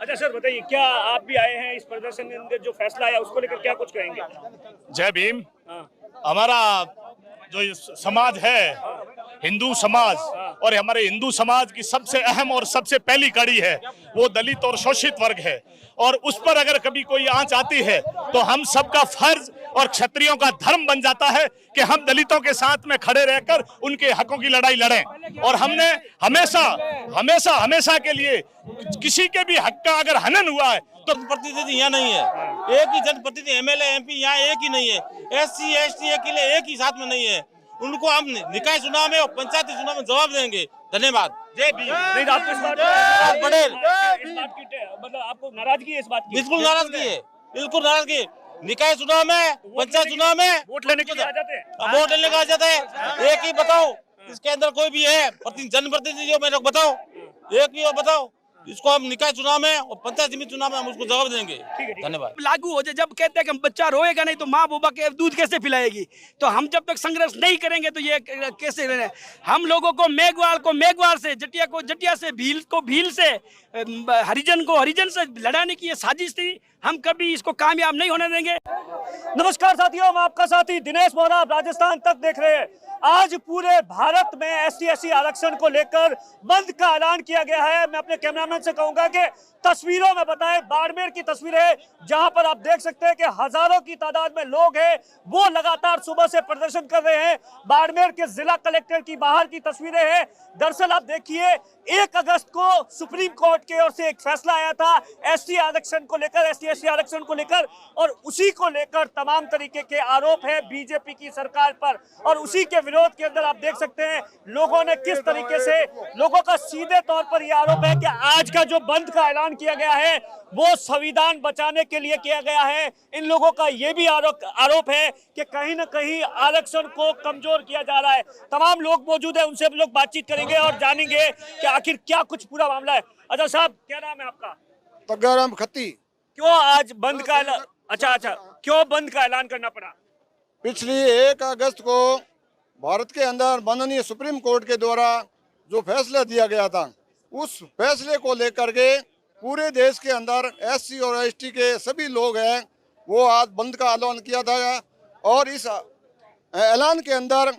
अच्छा सर बताइए, क्या आप भी आए हैं इस प्रदर्शन के अंदर, जो फैसला आया उसको लेकर क्या कुछ कहेंगे? जय भीम। हाँ, हमारा जो ये समाज है, हिंदू समाज, और हमारे हिंदू समाज की सबसे अहम और सबसे पहली कड़ी है वो दलित और शोषित वर्ग है। और उस पर अगर कभी कोई आंच आती है तो हम सबका फर्ज और क्षत्रियों का धर्म बन जाता है कि हम दलितों के साथ में खड़े रहकर उनके हकों की लड़ाई लड़ें। और हमने हमेशा हमेशा हमेशा के लिए किसी के भी हक का अगर हनन हुआ है तो जनप्रतिनिधि यहाँ नहीं है। एक ही जनप्रतिनिधि एमएलए एमपी यहाँ एक ही नहीं है। एससी एसटी के लिए एक ही साथ में नहीं है। उनको हम निकाय चुनाव में और पंचायती चुनाव में जवाब देंगे। धन्यवाद। जय भीम। नहीं आप इस बात मतलब आपको नाराजगी है इस बात की? बिल्कुल नाराजगी है, बिल्कुल नाराजगी। निकाय चुनाव में, पंचायत चुनाव में वोट लेने के लिए आ जाते हैं। वोट लेने का आ जाता है। एक ही बताओ इसके अंदर कोई भी है जनप्रतिनिधि मेरे को बताओ, एक भी बताओ। इसको हम निकाय चुनाव में और पंचायत समिति चुनाव में हम उसको जवाब देंगे। धन्यवाद। लागू हो जाए, जब कहते हैं कि बच्चा रोएगा नहीं तो माँ बाबा के दूध कैसे पिलाएगी, तो हम जब तक संघर्ष नहीं करेंगे तो ये कैसे रहना? हम लोगों को मेघवाल से, जटिया को जटिया से, भील को भील से, हरिजन को हरिजन से लड़ाने की ये साजिश थी। हम कभी इसको कामयाब नहीं होने देंगे। नमस्कार साथियों, मैं आपका साथी दिनेश मोहरा, आप राजस्थान तक देख रहे हैं। आज पूरे भारत में SC/SC आरक्षण को लेकर बंद का ऐलान किया गया है। मैं अपने कैमरामैन से कहूंगा कि तस्वीरों में बताएं, बाड़मेर की तस्वीर है जहां पर आप देख सकते हैं कि हजारों की तादाद में लोग हैं, वो लगातार सुबह से प्रदर्शन कर रहे हैं। बाड़मेर के जिला कलेक्टर की बाहर की तस्वीरें हैं। दरअसल आप देखिए, 1 अगस्त को सुप्रीम कोर्ट की ओर से एक फैसला आया था SC आरक्षण को लेकर, SC/SC आरक्षण को लेकर, और उसी को लेकर तमाम तरीके के आरोप है बीजेपी की सरकार पर। और उसी के विरोध के अंदर आप देख सकते हैं लोगों ने किस तरीके से, लोगों का सीधे तौर पर यह आरोप है कि आज का जो बंद का ऐलान किया गया है वो संविधान बचाने के लिए किया गया है। इन लोगों का यह भी आरोप है कि कहीं ना कहीं आरक्षण को कमजोर किया जा रहा है। तमाम लोग मौजूद है, उनसे हम लोग बातचीत करेंगे और जानेंगे कि आखिर क्या कुछ पूरा मामला है। अच्छा साहब, क्या नाम है आपका? तग्गाराम खत्ती। क्यों आज बंद का ऐलान? अच्छा, क्यों बंद का ऐलान करना पड़ा? पिछली 1 अगस्त को भारत के अंदर माननीय सुप्रीम कोर्ट के द्वारा जो फैसला दिया गया था, उस फैसले को लेकर के पूरे देश के अंदर SC और ST के सभी लोग हैं वो आज बंद का ऐलान किया था। और इस ऐलान के अंदर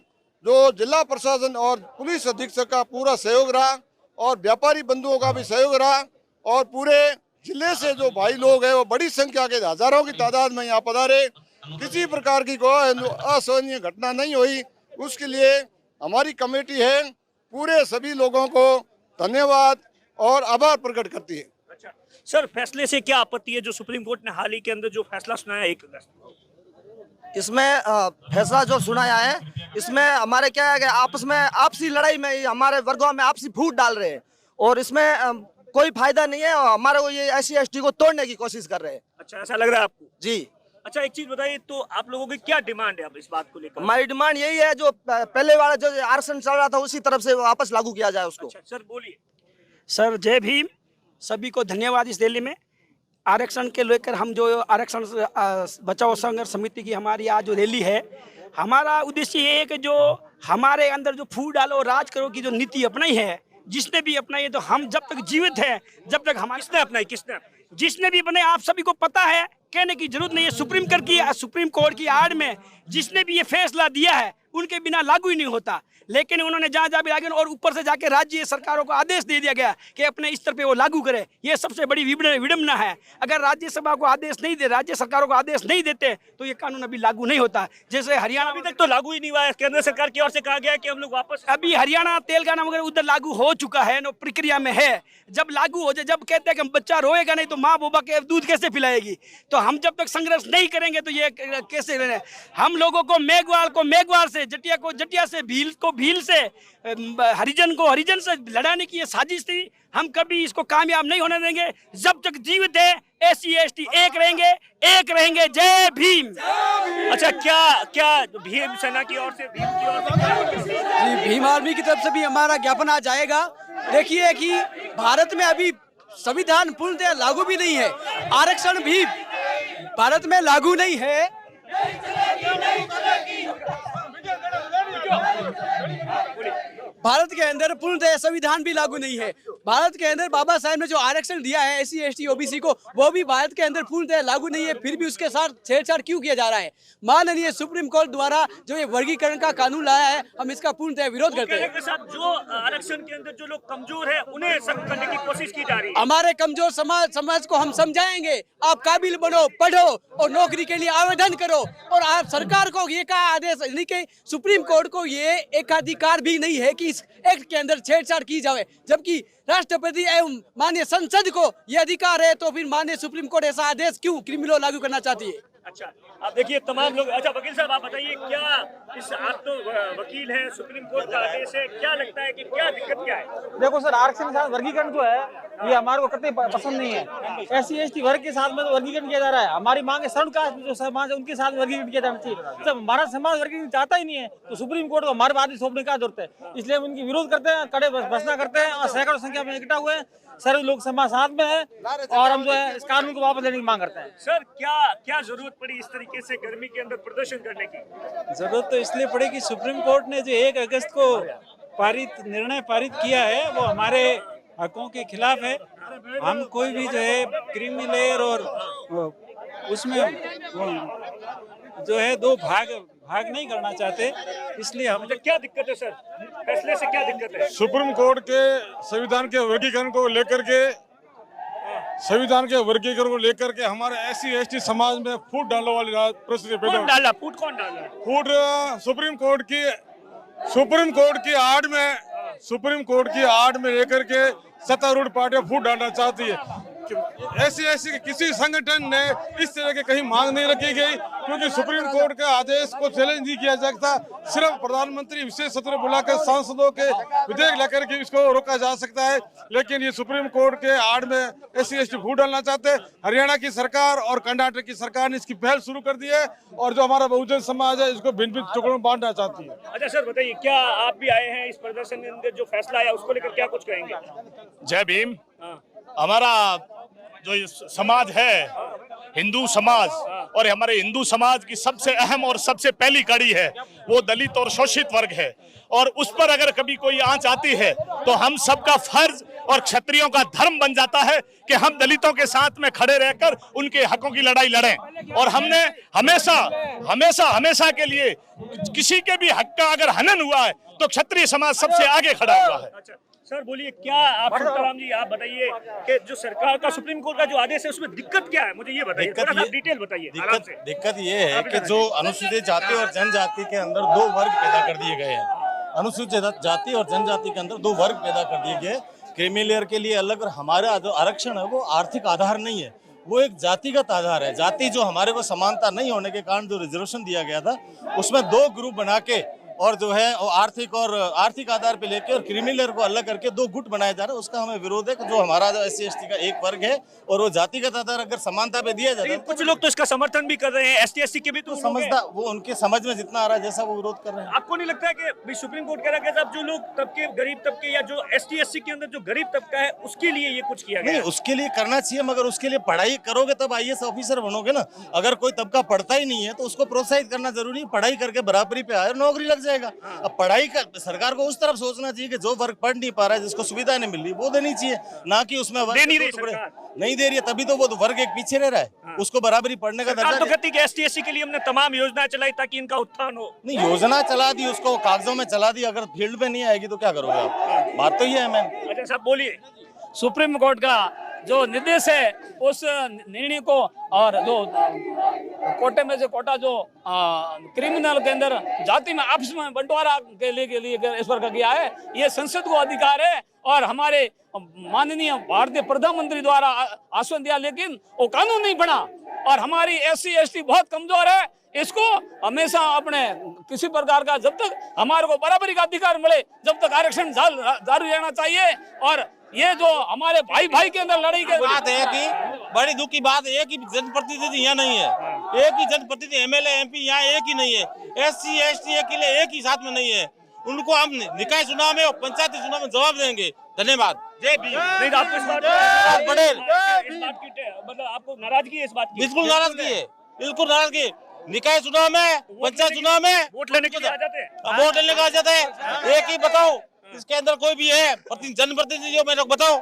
जो जिला प्रशासन और पुलिस अधीक्षक का पूरा सहयोग रहा और व्यापारी बंधुओं का भी सहयोग रहा, और पूरे जिले से जो भाई लोग हैं वो बड़ी संख्या के हजारों की तादाद में यहाँ पधारे। किसी प्रकार की कोई असहनीय घटना नहीं हुई। उसके लिए हमारी कमेटी है पूरे सभी लोगों को धन्यवाद और आभार प्रकट करती है। अच्छा सर, फैसले से क्या आपत्ति है जो सुप्रीम कोर्ट ने हाल ही के अंदर जो फैसला सुनाया 1 अगस्त? इसमें फैसला जो सुनाया है, इसमें हमारे क्या है कि आपस में आपसी लड़ाई में हमारे वर्गों में आपसी फूट डाल रहे हैं, और इसमें कोई फायदा नहीं है। हमारे को ये SC ST को तोड़ने की कोशिश कर रहे हैं। अच्छा, ऐसा लग रहा है आपको? जी। अच्छा, एक चीज बताइए, तो आप लोगों की क्या डिमांड है अब इस बात को लेकर? हमारी डिमांड यही है, जो पहले वाला जो आरक्षण चल रहा था उसी तरफ से वापस लागू किया जाए उसको। अच्छा सर बोलिए। सर जय भीम, सभी को धन्यवाद। इस रैली में आरक्षण के लेकर हम जो आरक्षण बचाओ संघर्ष समिति की हमारी आज जो रैली है, हमारा उद्देश्य ये है कि जो हमारे अंदर जो फूट डालो राज करो की जो नीति अपनाई है, जिसने भी अपनाई है, तो हम जब तक जीवित हैं, जब तक हमारे जिसने भी अपने, आप सभी को पता है, कहने की जरूरत नहीं है। सुप्रीम कोर्ट की आड़ में जिसने भी ये फैसला दिया है उनके बिना लागू ही नहीं होता। लेकिन उन्होंने जहाँ भी लागू, और ऊपर से जाके राज्य सरकारों को आदेश दे दिया गया कि अपने स्तर पे वो लागू करे। ये सबसे बड़ी विडम्बना है। अगर राज्यसभा को आदेश नहीं दे, राज्य सरकारों को आदेश नहीं देते तो ये कानून अभी लागू नहीं होता। जैसे हरियाणा अभी तक तो लागू ही नहीं हुआ है। केंद्र सरकार की ओर से कहा गया है कि हम लोग वापस, अभी हरियाणा तेलंगाना वगैरह उधर लागू हो चुका है, नो प्रक्रिया में है। जब लागू हो जाए, जब कहते हैं कि बच्चा रोएगा नहीं तो माँ बाबा के दूध कैसे पिलाएगी, तो हम जब तक संघर्ष नहीं करेंगे तो ये कैसे रहना? हम लोगों को मेघवाल से, जटिया को जटिया से, भील को भील से, हरिजन को हरिजन से लड़ाने की ये साजिश थी। हम कभी इसको कामयाब नहीं होने देंगे। जब तक जीवित है SC ST एक रहेंगे। जय भीम। अच्छा, क्या भीम सेना की ओर से, भीम की ओर से, जी भीम आर्मी की तरफ से भी हमारा ज्ञापन आज जाएगा। देखिए कि भारत में अभी संविधान पूर्णतः लागू भी नहीं है, आरक्षण भी भारत में लागू नहीं है। भारत के अंदर पूर्णतः संविधान भी लागू नहीं है। भारत के अंदर बाबा साहब ने जो आरक्षण दिया है SC ST OBC को, वो भी भारत के अंदर पूर्णतः लागू नहीं है, फिर भी उसके साथ छेड़छाड़ क्यों किया जा रहा है? माननीय सुप्रीम कोर्ट द्वारा जो ये वर्गीकरण का कानून लाया है, हम इसका पूर्णतः विरोध करते हैं। के साथ जो आरक्षण के अंदर जो लोग कमजोर है उन्हें सख्त करने की कोशिश की जा रही है। हमारे कमजोर समाज को हम समझाएंगे, आप काबिल बनो, पढ़ो और नौकरी के लिए आवेदन करो। और आप सरकार को ये का आदेश यानी कि सुप्रीम कोर्ट को ये एकाधिकार भी नहीं है कि इस एक्ट के अंदर छेड़छाड़ की जाए, जबकि राष्ट्रपति एवं माननीय संसद को ये अधिकार है, तो फिर माननीय सुप्रीम कोर्ट ऐसा आदेश क्यों क्रिमिनल लॉ लागू करना चाहती है? अच्छा, आप देखिए तमाम लोग। अच्छा वकील साहब, आप बताइए, क्या इस आप तो वकील हैं, सुप्रीम कोर्ट का आदेश है, क्या लगता है कि क्या दिक्कत क्या है? देखो सर, आरक्षण के साथ वर्गीकरण जो है ये हमारे को कतई पसंद नहीं है। SC ST वर्ग के साथ में तो वर्गीकरण किया जा रहा है। हमारी मांग है शेड्यूल कास्ट जो समाज है उनके साथ वर्गीकरण किया जाना चाहिए। जब हमारा समाज वर्गीकरण चाहता ही नहीं है तो सुप्रीम कोर्ट को हमारे बात सौंपने का जरूरत है। इसलिए हम इनकी विरोध करते हैं, कड़े बसना करते हैं और सैकड़ों संख्या में इकट्ठा हुए हैं। सर लोग समाज साथ में है और हम जो है इस कानून को वापस लेने की मांग करते हैं। सर क्या जरूरत पड़ी इस तरीके से गर्मी के अंदर प्रदर्शन करने की? जरूरत तो इसलिए पड़ी कि सुप्रीम कोर्ट ने जो 1 अगस्त को निर्णय पारित किया है वो हमारे हकों के खिलाफ है। हम कोई भी जो है क्रिमिनल और उसमें जो है दो भाग नहीं करना चाहते, इसलिए हम। क्या दिक्कत है सर, फैसले से क्या दिक्कत है? सुप्रीम कोर्ट के संविधान के वर्गीकरण को लेकर के हमारे SC ST समाज में फूट डालने वाली परिस्थिति पैदा कौन डाला फूट? कौन डाला फूट? सुप्रीम कोर्ट की आड़ में लेकर के सत्तारूढ़ पार्टियां फूट डालना चाहती है। SC ST के किसी संगठन ने इस तरह की कहीं मांग नहीं रखी गई, क्योंकि सुप्रीम कोर्ट के आदेश को चैलेंज नहीं किया जा सकता। सिर्फ प्रधानमंत्री विशेष सत्र बुलाकर सांसदों के विधेयक लेकर के इसको रोका जा सकता है, लेकिन ये सुप्रीम कोर्ट के आड़ में SC ST फूट डालना चाहते हैं। हरियाणा की सरकार और कर्नाटक की सरकार ने इसकी पहल शुरू कर दी है और जो हमारा बहुजन समाज है इसको भिन्न भिन्न टुकड़ों में बांटना चाहती है। अच्छा सर बताइए, क्या आप भी आए हैं इस प्रदर्शन के अंदर, जो फैसला आया उसको लेकर क्या कुछ कहेंगे? जय भीम। हमारा जो समाज है, हिंदू समाज, और हमारे हिंदू समाज की सबसे अहम और सबसे पहली कड़ी है वो दलित और शोषित वर्ग है। और उस पर अगर कभी कोई आंच आती है तो हम सबका फर्ज और क्षत्रियों का धर्म बन जाता है कि हम दलितों के साथ में खड़े रहकर उनके हकों की लड़ाई लड़ें। और हमने हमेशा के लिए किसी के भी हक का अगर हनन हुआ है तो क्षत्रिय समाज सबसे आगे खड़ा हुआ है। अच्छा सर बोलिए, क्या आप राम जी आप बताइए कि जो सरकार का सुप्रीम कोर्ट का जो आदेश है उसमें दिक्कत क्या है, मुझे ये बताइए, थोड़ा सा डिटेल बताइए। दिक्कत ये है कि जो अनुसूचित जाति और जनजाति के अंदर 2 वर्ग पैदा कर दिए गए हैं। अनुसूचित जाति और जनजाति के अंदर 2 वर्ग पैदा कर दिए गए, क्रीमी के लिए अलग। और हमारा जो आरक्षण है वो आर्थिक आधार नहीं है, वो एक जातिगत आधार है। जाति जो हमारे को समानता नहीं होने के कारण जो रिजर्वेशन दिया गया था उसमें 2 ग्रुप बना के और जो है आर्थिक आधार पे लेके और क्रिमिनल को अलग करके 2 गुट बनाया जा रहा है। उसका हमें विरोध है कि जो हमारा जो SC ST का एक वर्ग है और वो जातिगत आधार अगर समानता पे दिया जाता है। कुछ लोग तो इसका समर्थन भी कर रहे हैं, ST SC के भी तो समझदा, वो उनके समझ में जितना आ रहा है जैसा वो विरोध कर रहे हैं। आपको नहीं लगता है कि सुप्रीम कोर्ट कह रहा है कि जो लोग तबके गरीब तबके या जो ST SC के अंदर जो गरीब तबका है उसके लिए ये कुछ किया गया? नहीं, उसके लिए करना चाहिए, मगर उसके लिए पढ़ाई करोगे तब IAS ऑफिसर बनोगे ना। अगर कोई तबका पढ़ता ही नहीं है तो उसको प्रोत्साहित करना जरूरी है। पढ़ाई करके बराबरी पे आए, नौकरी लग जाएगा। अब पढ़ाई का सरकार को उस तरफ सोचना चाहिए कि जो वर्ग पढ़ नहीं पा रहा है, जिसको सुविधा नहीं मिल रही, वो देनी चाहिए, ना कि उसमें नहीं दे रही है तभी तो वो वर्ग एक पीछे रह रहा है। उसको बराबरी पढ़ने का दर्जा तो कहती है ST SC के लिए हमने तमाम योजना चलाई ताकि इनका उत्थान हो। नहीं, योजना चला दी, उसको कागजों में चला दी, अगर फील्ड पे नहीं आएगी तो क्या करोगे आप? बात तो ये है। मैम अच्छा साहब बोलिए। सुप्रीम कोर्ट का जो निर्देश है उस निर्णय को, और जो कोटे में से कोटा जो क्रिमिनल के अंदर जाति में आपस में बंटवारा के लिए इस पर किया है, ये संसद को अधिकार है। और हमारे माननीय भारतीय प्रधानमंत्री द्वारा आश्वासन दिया, लेकिन वो कानून नहीं बना। और हमारी SC ST बहुत कमजोर है, इसको हमेशा अपने किसी प्रकार का, जब तक हमारे को बराबरी का अधिकार मिले जब तक आरक्षण जारी रहना चाहिए। और ये जो हमारे भाई के अंदर लड़ाई की बात है कि बड़ी दुख की बात है कि जनप्रतिनिधि यहाँ नहीं है, एक ही जनप्रतिनिधि MLA MP यहाँ एक ही नहीं है, SC ST के लिए एक ही साथ में नहीं है। उनको हम निकाय चुनाव में और पंचायती चुनाव में जवाब देंगे। धन्यवाद। जय भीम। आपको इस बात पटेल मतलब आपको नाराजगी है इस बात की? बिल्कुल नाराजगी है, बिल्कुल नाराजगी। निकाय चुनाव में, पंचायत चुनाव में वोट लेने के लिए आ जाते हैं। वोट लेने का आ जाता है। एक ही बताओ, इसके अंदर कोई भी है जनप्रतिनिधि मेरे को बताओ,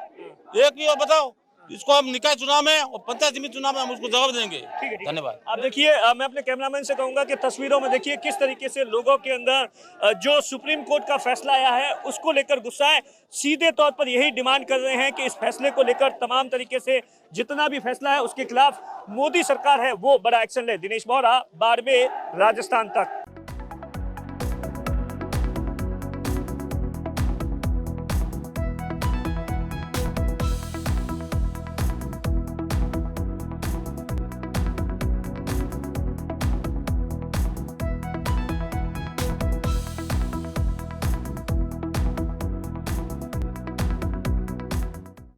एक भी हो बताओ। इसको हम निकाय चुनाव में और पंचायत समिति चुनाव में हम उसको जवाब देंगे। धन्यवाद। आप देखिए, मैं अपने कैमरामैन से कहूंगा कि तस्वीरों में देखिए किस तरीके से लोगों के अंदर जो सुप्रीम कोर्ट का फैसला आया है उसको लेकर गुस्सा है। सीधे तौर पर यही डिमांड कर रहे हैं कि इस फैसले को लेकर तमाम तरीके से जितना भी फैसला है उसके खिलाफ मोदी सरकार है वो बड़ा एक्शन ले। दिनेश बोहरा, बाड़मेर, राजस्थान तक।